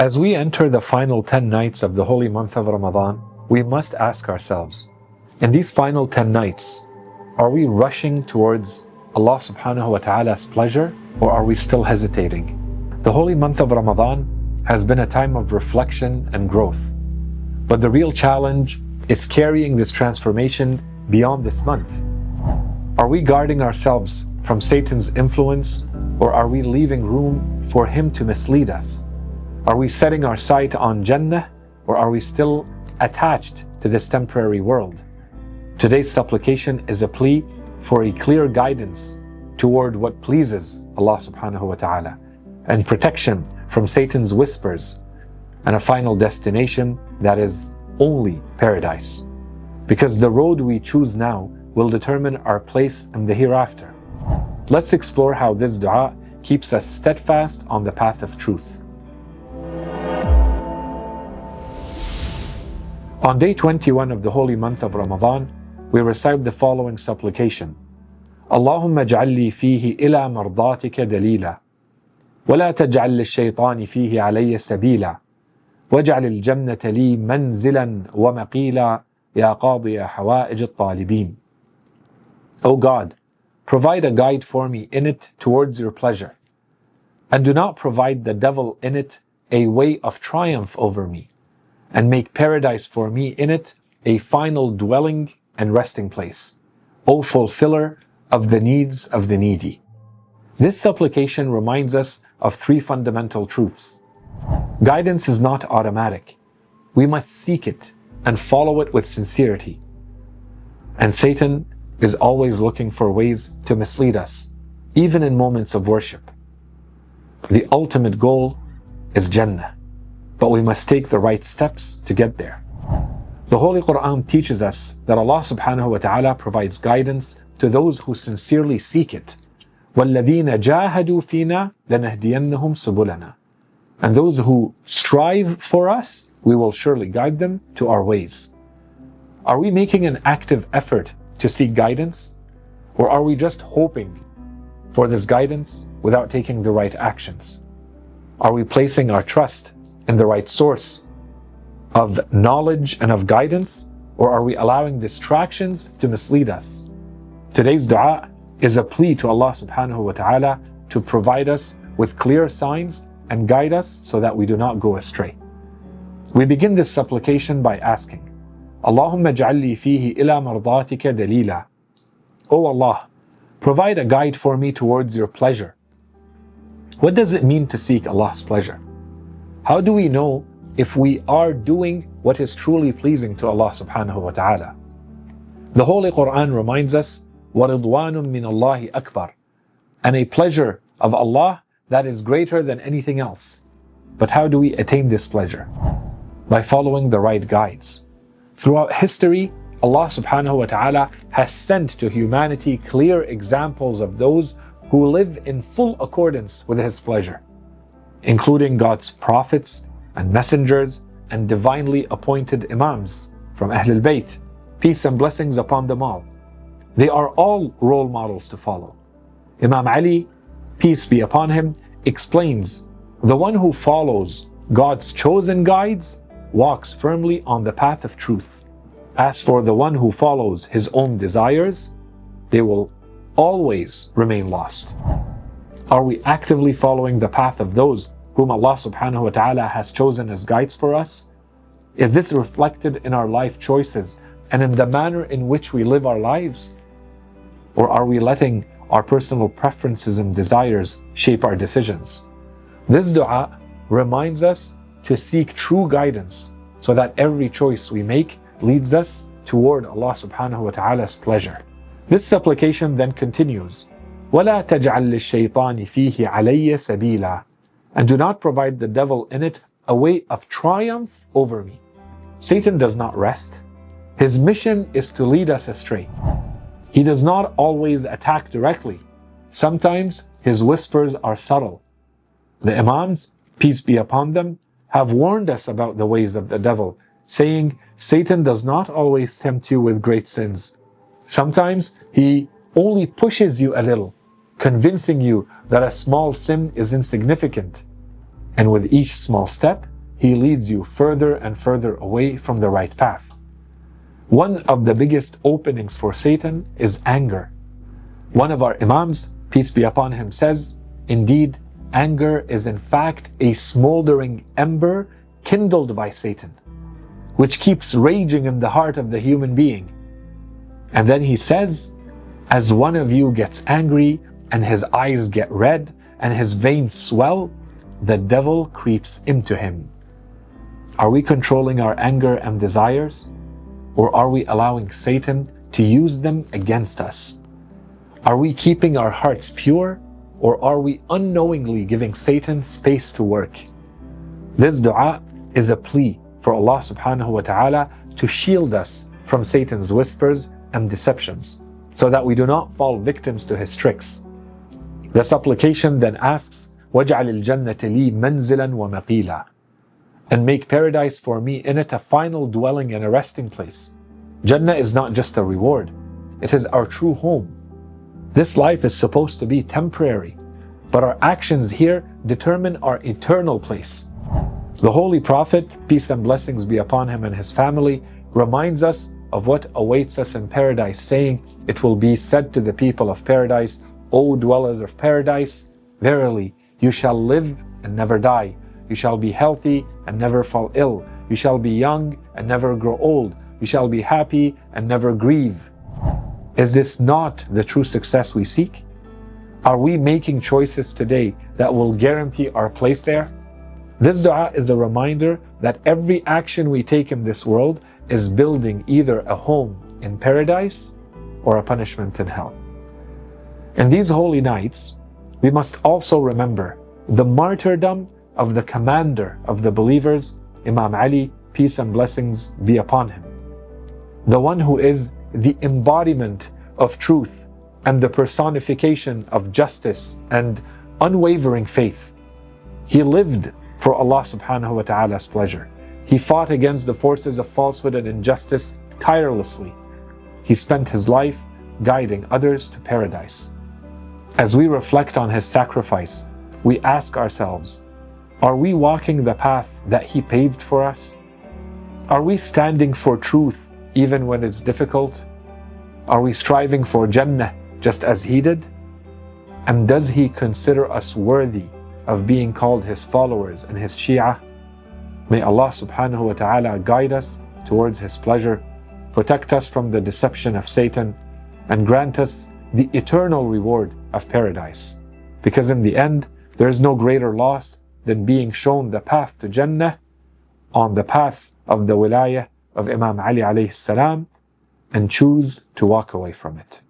As we enter the final 10 nights of the holy month of Ramadan, we must ask ourselves, in these final 10 nights, are we rushing towards Allah subhanahu wa ta'ala's pleasure, or are we still hesitating? The holy month of Ramadan has been a time of reflection and growth. But the real challenge is carrying this transformation beyond this month. Are we guarding ourselves from Satan's influence, or are we leaving room for him to mislead us? Are we setting our sight on Jannah, or are we still attached to this temporary world? Today's supplication is a plea for a clear guidance toward what pleases Allah subhanahu wa ta'ala, and protection from Satan's whispers, and a final destination that is only paradise. Because the road we choose now will determine our place in the hereafter. Let's explore how this dua keeps us steadfast on the path of truth. On day 21 of the holy month of Ramadan, we recite the following supplication. Allahumma ij'al li fihi ila mardatika dalila, ولا تجعل للشيطان فيه علي سبيلا واجعل الجنة لي منزلا ومقيلا يا قاضي حوائج الطالبين. O God, provide a guide for me in it towards your pleasure, and do not provide the devil in it a way of triumph over me, and make paradise for me in it a final dwelling and resting place, O fulfiller of the needs of the needy. This supplication reminds us of three fundamental truths. Guidance is not automatic. We must seek it and follow it with sincerity. And Satan is always looking for ways to mislead us, even in moments of worship. The ultimate goal is Jannah, but we must take the right steps to get there. The Holy Quran teaches us that Allah subhanahu wa ta'ala provides guidance to those who sincerely seek it. وَالَّذِينَ جَاهَدُوا فِينَا لَنَهْدِيَنَّهُمْ سُبُلَنَا. And those who strive for us, we will surely guide them to our ways. Are we making an active effort to seek guidance? Or are we just hoping for this guidance without taking the right actions? Are we placing our trust in the right source of knowledge and of guidance? Or are we allowing distractions to mislead us? Today's dua is a plea to Allah subhanahu wa ta'ala to provide us with clear signs and guide us so that we do not go astray. We begin this supplication by asking, Allahumma ij'al li fihi ila mardatika dalila. O Allah, provide a guide for me towards your pleasure. What does it mean to seek Allah's pleasure? How do we know if we are doing what is truly pleasing to Allah subhanahu wa ta'ala? The Holy Quran reminds us, وَرِضْوَانٌ مِّنَ اللَّهِ أَكْبَرٌ, and a pleasure of Allah that is greater than anything else. But how do we attain this pleasure? By following the right guides. Throughout history, Allah subhanahu wa ta'ala has sent to humanity clear examples of those who live in full accordance with His pleasure, including God's prophets and messengers and divinely appointed imams from Ahlul Bayt, peace and blessings upon them all. They are all role models to follow. Imam Ali, peace be upon him, explains, the one who follows God's chosen guides walks firmly on the path of truth. As for the one who follows his own desires, they will always remain lost. Are we actively following the path of those whom Allah subhanahu wa ta'ala has chosen as guides for us? Is this reflected in our life choices and in the manner in which we live our lives? Or are we letting our personal preferences and desires shape our decisions? This dua reminds us to seek true guidance so that every choice we make leads us toward Allah subhanahu wa ta'ala's pleasure. This supplication then continues, وَلَا تَجْعَلْ لِلشَّيْطَانِ فِيهِ عَلَيَّ سَبِيلًا, and do not provide the devil in it a way of triumph over me. Satan does not rest. His mission is to lead us astray. He does not always attack directly. Sometimes his whispers are subtle. The Imams, peace be upon them, have warned us about the ways of the devil, saying, Satan does not always tempt you with great sins. Sometimes he only pushes you a little, convincing you that a small sin is insignificant. And with each small step, he leads you further and further away from the right path. One of the biggest openings for Satan is anger. One of our Imams, peace be upon him, says, indeed, anger is in fact a smoldering ember kindled by Satan, which keeps raging in the heart of the human being. And then he says, as one of you gets angry and his eyes get red and his veins swell, the devil creeps into him. Are we controlling our anger and desires? Or are we allowing Satan to use them against us? Are we keeping our hearts pure? Or are we unknowingly giving Satan space to work? This dua is a plea for Allah subhanahu wa ta'ala to shield us from Satan's whispers and deceptions, so that we do not fall victims to his tricks. The supplication then asks, وَاجْعَلِ الْجَنَّةِ لِي مَنْزِلًا وَمَقِيلًا, and make paradise for me in it a final dwelling and a resting place. Jannah is not just a reward, it is our true home. This life is supposed to be temporary, but our actions here determine our eternal place. The Holy Prophet, peace and blessings be upon him and his family, reminds us of what awaits us in paradise, saying, it will be said to the people of paradise, O dwellers of paradise, verily, you shall live and never die. You shall be healthy and never fall ill. You shall be young and never grow old. You shall be happy and never grieve. Is this not the true success we seek? Are we making choices today that will guarantee our place there? This dua is a reminder that every action we take in this world is building either a home in paradise or a punishment in hell. In these holy nights, we must also remember the martyrdom of the commander of the believers, Imam Ali, peace and blessings be upon him. The one who is the embodiment of truth and the personification of justice and unwavering faith. He lived for Allah subhanahu wa ta'ala's pleasure. He fought against the forces of falsehood and injustice tirelessly. He spent his life guiding others to paradise. As we reflect on his sacrifice, we ask ourselves, are we walking the path that he paved for us? Are we standing for truth even when it's difficult? Are we striving for Jannah just as he did? And does he consider us worthy of being called his followers and his Shia? May Allah subhanahu wa ta'ala guide us towards his pleasure, protect us from the deception of Satan, and grant us the eternal reward of paradise. Because in the end, there is no greater loss than being shown the path to Jannah on the path of the wilayah of Imam Ali alayhi salam and choose to walk away from it.